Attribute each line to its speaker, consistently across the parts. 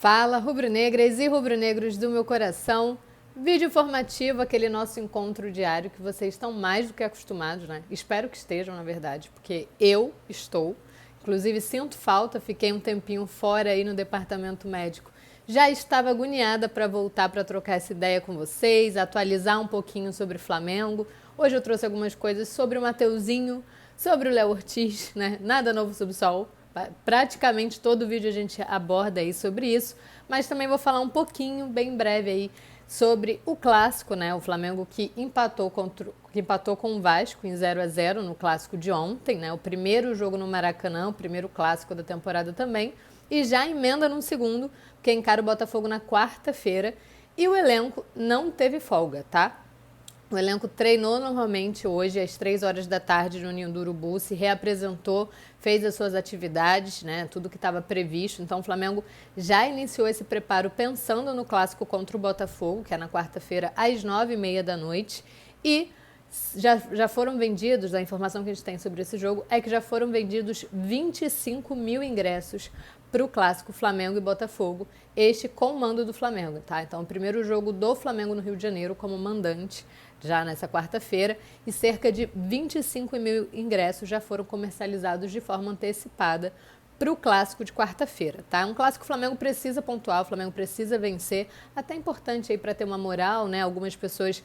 Speaker 1: Fala, rubro-negras e rubro-negros do meu coração. Vídeo informativo, aquele nosso encontro diário que vocês estão mais do que acostumados, né? Espero que estejam, na verdade, porque eu estou. Inclusive, sinto falta, fiquei um tempinho fora aí no departamento médico. Já estava agoniada para voltar para trocar essa ideia com vocês, atualizar um pouquinho sobre o Flamengo. Hoje eu trouxe algumas coisas sobre o Mateuzinho, sobre o Léo Ortiz, né? Nada novo sob o sol. Praticamente todo vídeo a gente aborda aí sobre isso, mas também vou falar um pouquinho, bem breve aí, sobre o clássico, né? O Flamengo que empatou com o Vasco em 0-0 no clássico de ontem, né? O primeiro jogo no Maracanã, o primeiro clássico da temporada também, e já emenda no segundo, porque encara o Botafogo na quarta-feira, e o elenco não teve folga, tá? O elenco treinou normalmente hoje às 3 horas da tarde no Ninho do Urubu, se reapresentou, fez as suas atividades, né, tudo que estava previsto. Então o Flamengo já iniciou esse preparo pensando no clássico contra o Botafogo, que é na quarta-feira às 9h30 da noite. E já foram vendidos, a informação que a gente tem sobre esse jogo é que já foram vendidos 25 mil ingressos para o clássico Flamengo e Botafogo, este com mando do Flamengo, tá? Então o primeiro jogo do Flamengo no Rio de Janeiro como mandante, já nessa quarta-feira, e cerca de 25 mil ingressos já foram comercializados de forma antecipada para o clássico de quarta-feira, tá? Um clássico que o Flamengo precisa pontuar, o Flamengo precisa vencer, até importante aí para ter uma moral, né? Algumas pessoas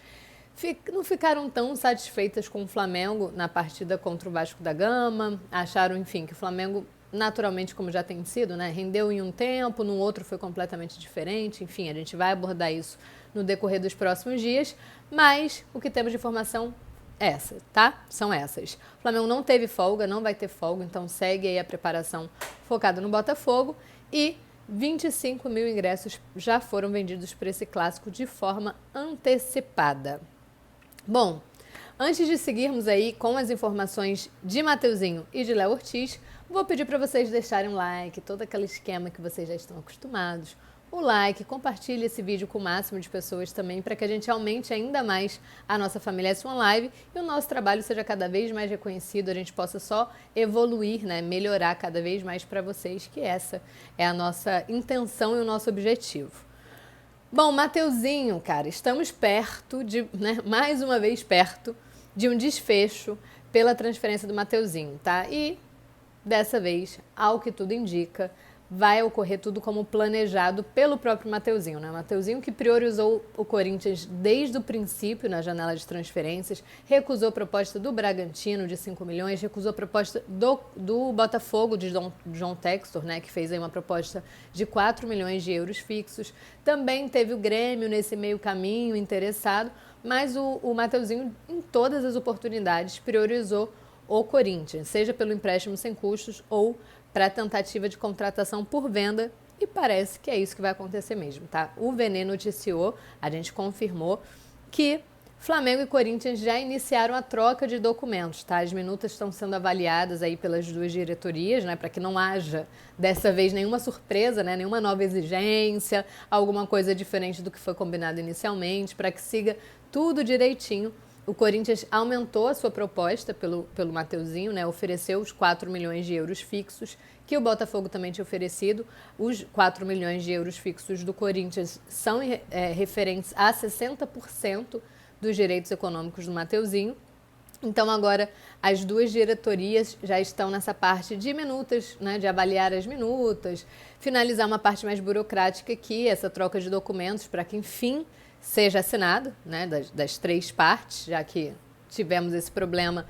Speaker 1: não ficaram tão satisfeitas com o Flamengo na partida contra o Vasco da Gama, acharam, enfim, que o Flamengo naturalmente, como já tem sido, né, rendeu em um tempo, no outro foi completamente diferente, enfim, a gente vai abordar isso no decorrer dos próximos dias, mas o que temos de informação é essa, tá? São essas. O Flamengo não teve folga, não vai ter folga, então segue aí a preparação focada no Botafogo e 25 mil ingressos já foram vendidos para esse clássico de forma antecipada. Bom, antes de seguirmos aí com as informações de Mateuzinho e de Léo Ortiz, vou pedir para vocês deixarem um like, todo aquele esquema que vocês já estão acostumados. O like, compartilhe esse vídeo com o máximo de pessoas também, para que a gente aumente ainda mais a nossa família S1 Live e o nosso trabalho seja cada vez mais reconhecido, a gente possa só evoluir, né, melhorar cada vez mais para vocês, que essa é a nossa intenção e o nosso objetivo. Bom, Mateuzinho, cara, estamos perto de, né, mais uma vez perto de um desfecho pela transferência do Mateuzinho, tá? E dessa vez, ao que tudo indica, vai ocorrer tudo como planejado pelo próprio Mateuzinho, né? Mateuzinho que priorizou o Corinthians desde o princípio na janela de transferências, recusou a proposta do Bragantino de 5 milhões, recusou a proposta do Botafogo de John Textor, né? Que fez aí uma proposta de 4 milhões de euros fixos. Também teve o Grêmio nesse meio caminho interessado, mas o Mateuzinho, em todas as oportunidades, priorizou o Corinthians, seja pelo empréstimo sem custos ou para a tentativa de contratação por venda, e parece que é isso que vai acontecer mesmo, tá? O Vene noticiou, a gente confirmou que Flamengo e Corinthians já iniciaram a troca de documentos, tá? As minutas estão sendo avaliadas aí pelas duas diretorias, né? Para que não haja, dessa vez, nenhuma surpresa, né? Nenhuma nova exigência, alguma coisa diferente do que foi combinado inicialmente, para que siga tudo direitinho. O Corinthians aumentou a sua proposta pelo Mateuzinho, né? Ofereceu os 4 milhões de euros fixos, que o Botafogo também tinha oferecido. Os 4 milhões de euros fixos do Corinthians são referentes a 60% dos direitos econômicos do Mateuzinho. Então agora as duas diretorias já estão nessa parte de minutas, né? De avaliar as minutas, finalizar uma parte mais burocrática aqui, essa troca de documentos para que, enfim, seja assinado, né, das três partes, já que tivemos esse problema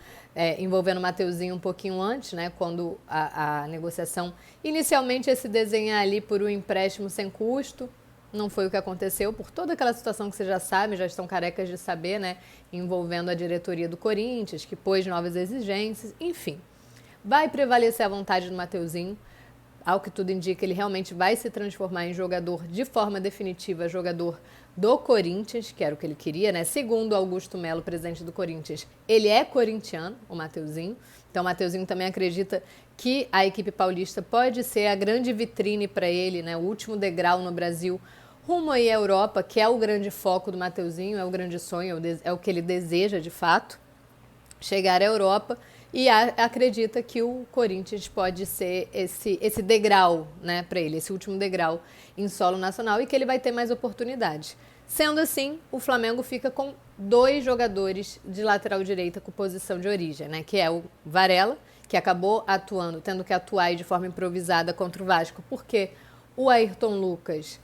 Speaker 1: envolvendo o Mateuzinho um pouquinho antes, né, quando a negociação inicialmente ia se desenhar ali por um empréstimo sem custo, não foi o que aconteceu, por toda aquela situação que vocês já sabem, já estão carecas de saber, né, envolvendo a diretoria do Corinthians, que pôs novas exigências, enfim. Vai prevalecer a vontade do Mateuzinho. Ao que tudo indica, ele realmente vai se transformar em jogador de forma definitiva, jogador do Corinthians, que era o que ele queria, né? Segundo Augusto Melo, presidente do Corinthians, ele é corintiano, o Mateuzinho. Então, o Mateuzinho também acredita que a equipe paulista pode ser a grande vitrine para ele, né? O último degrau no Brasil, rumo aí à Europa, que é o grande foco do Mateuzinho, é o grande sonho, é o que ele deseja de fato, chegar à Europa. e acredita que o Corinthians pode ser esse degrau, né, para ele, esse último degrau em solo nacional, e que ele vai ter mais oportunidades. Sendo assim, o Flamengo fica com 2 jogadores de lateral direita com posição de origem, né, que é o Varela, que acabou tendo que atuar de forma improvisada contra o Vasco, porque o Ayrton Lucas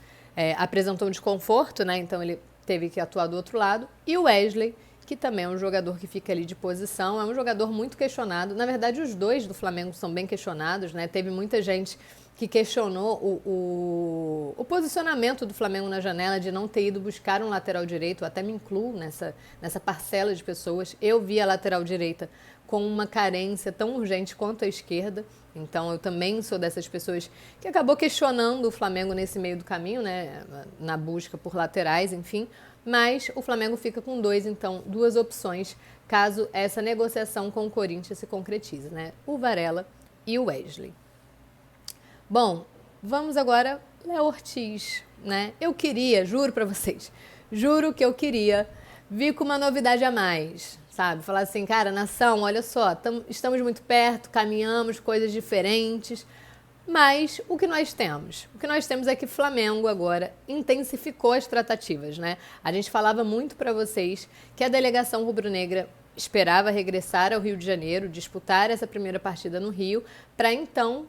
Speaker 1: apresentou um desconforto, né, então ele teve que atuar do outro lado, e o Wesley, que também é um jogador que fica ali de posição, é um jogador muito questionado. Na verdade, os 2 do Flamengo são bem questionados, né? Teve muita gente que questionou o posicionamento do Flamengo na janela de não ter ido buscar um lateral direito. Eu até me incluo nessa parcela de pessoas. Eu vi a lateral direita com uma carência tão urgente quanto a esquerda. Então, eu também sou dessas pessoas que acabou questionando o Flamengo nesse meio do caminho, né? Na busca por laterais, enfim. Mas o Flamengo fica com 2, então, 2 opções, caso essa negociação com o Corinthians se concretize, né? O Varela e o Wesley. Bom, vamos agora, Léo Ortiz, né? Eu queria, juro pra vocês, juro que eu queria vir com uma novidade a mais, sabe? Falar assim, cara, nação, olha só, estamos muito perto, caminhamos, coisas diferentes. Mas o que nós temos? O que nós temos é que o Flamengo agora intensificou as tratativas, né? A gente falava muito para vocês que a delegação rubro-negra esperava regressar ao Rio de Janeiro, disputar essa primeira partida no Rio, para então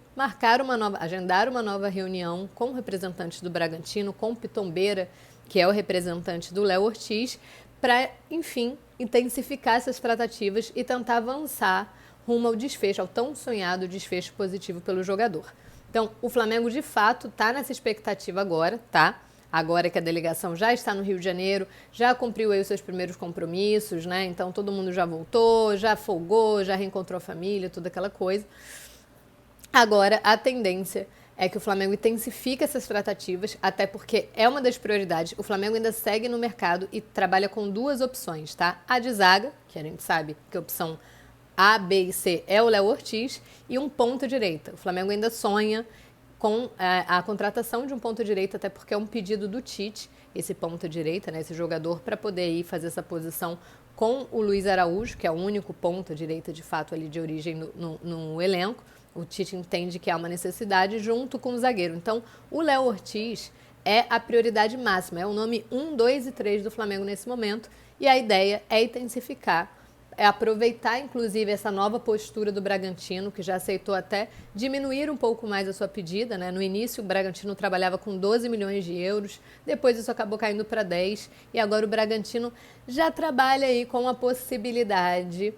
Speaker 1: agendar uma nova reunião com representantes do Bragantino, com o Pitombeira, que é o representante do Léo Ortiz, para, enfim, intensificar essas tratativas e tentar avançar rumo ao desfecho, ao tão sonhado desfecho positivo pelo jogador. Então, o Flamengo, de fato, está nessa expectativa agora, tá? Agora que a delegação já está no Rio de Janeiro, já cumpriu aí os seus primeiros compromissos, né? Então, todo mundo já voltou, já folgou, já reencontrou a família, toda aquela coisa. Agora, a tendência é que o Flamengo intensifique essas tratativas, até porque é uma das prioridades. O Flamengo ainda segue no mercado e trabalha com 2 opções, tá? A de zaga, que a gente sabe que a opção A, B e C é o Léo Ortiz, e um ponta-direita. O Flamengo ainda sonha com a contratação de um ponta-direita, até porque é um pedido do Tite, esse ponta-direita, né, esse jogador, para poder ir fazer essa posição com o Luiz Araújo, que é o único ponta-direita, de fato, ali de origem no elenco. O Tite entende que há uma necessidade junto com o zagueiro. Então, o Léo Ortiz é a prioridade máxima, é o nome 1, 2 e 3 do Flamengo nesse momento, e a ideia é intensificar, é aproveitar, inclusive, essa nova postura do Bragantino, que já aceitou até diminuir um pouco mais a sua pedida, né? No início, o Bragantino trabalhava com 12 milhões de euros, depois isso acabou caindo para 10, e agora o Bragantino já trabalha aí com a possibilidade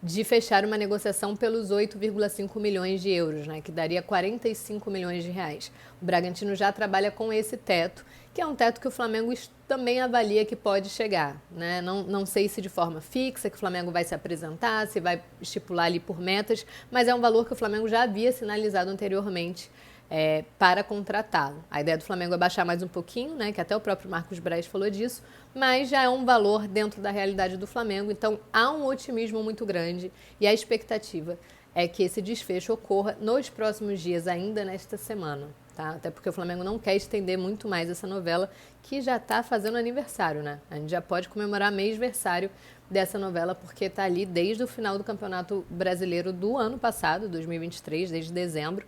Speaker 1: de fechar uma negociação pelos 8,5 milhões de euros, né? Que daria 45 milhões de reais. O Bragantino já trabalha com esse teto, que é um teto que o Flamengo também avalia que pode chegar, né? Não sei se de forma fixa, que o Flamengo vai se apresentar, se vai estipular ali por metas, mas é um valor que o Flamengo já havia sinalizado anteriormente para contratá-lo. A ideia do Flamengo é baixar mais um pouquinho, né? Que até o próprio Marcos Braz falou disso, mas já é um valor dentro da realidade do Flamengo, então há um otimismo muito grande e a expectativa é que esse desfecho ocorra nos próximos dias, ainda nesta semana. Tá? Até porque o Flamengo não quer estender muito mais essa novela, que já está fazendo aniversário, né? A gente já pode comemorar mêsversário dessa novela, porque está ali desde o final do Campeonato Brasileiro do ano passado, 2023, desde dezembro,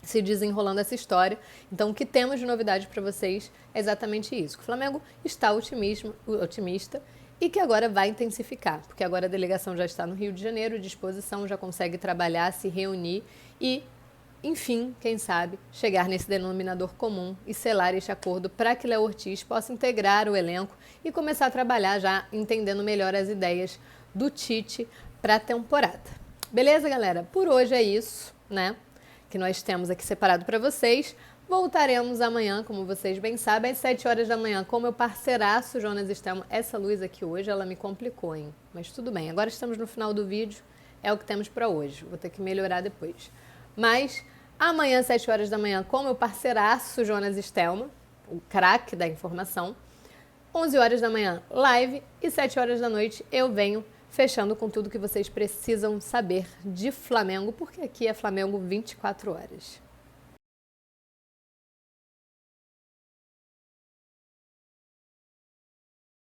Speaker 1: se desenrolando essa história. Então, o que temos de novidade para vocês é exatamente isso. Que o Flamengo está otimista e que agora vai intensificar, porque agora a delegação já está no Rio de Janeiro, à disposição, já consegue trabalhar, se reunir e, enfim, quem sabe, chegar nesse denominador comum e selar este acordo para que Léo Ortiz possa integrar o elenco e começar a trabalhar já entendendo melhor as ideias do Tite para a temporada. Beleza, galera? Por hoje é isso, né? Que nós temos aqui separado para vocês. Voltaremos amanhã, como vocês bem sabem, às 7 horas da manhã, com meu parceiraço Jonas Stelman. Essa luz aqui hoje, ela me complicou, hein? Mas tudo bem, agora estamos no final do vídeo, é o que temos para hoje. Vou ter que melhorar depois. Mas amanhã, às 7 horas da manhã, com meu parceiraço Jonas Stelman, o craque da informação. 11 horas da manhã, live. E 7 horas da noite, eu venho fechando com tudo que vocês precisam saber de Flamengo, porque aqui é Flamengo 24 horas.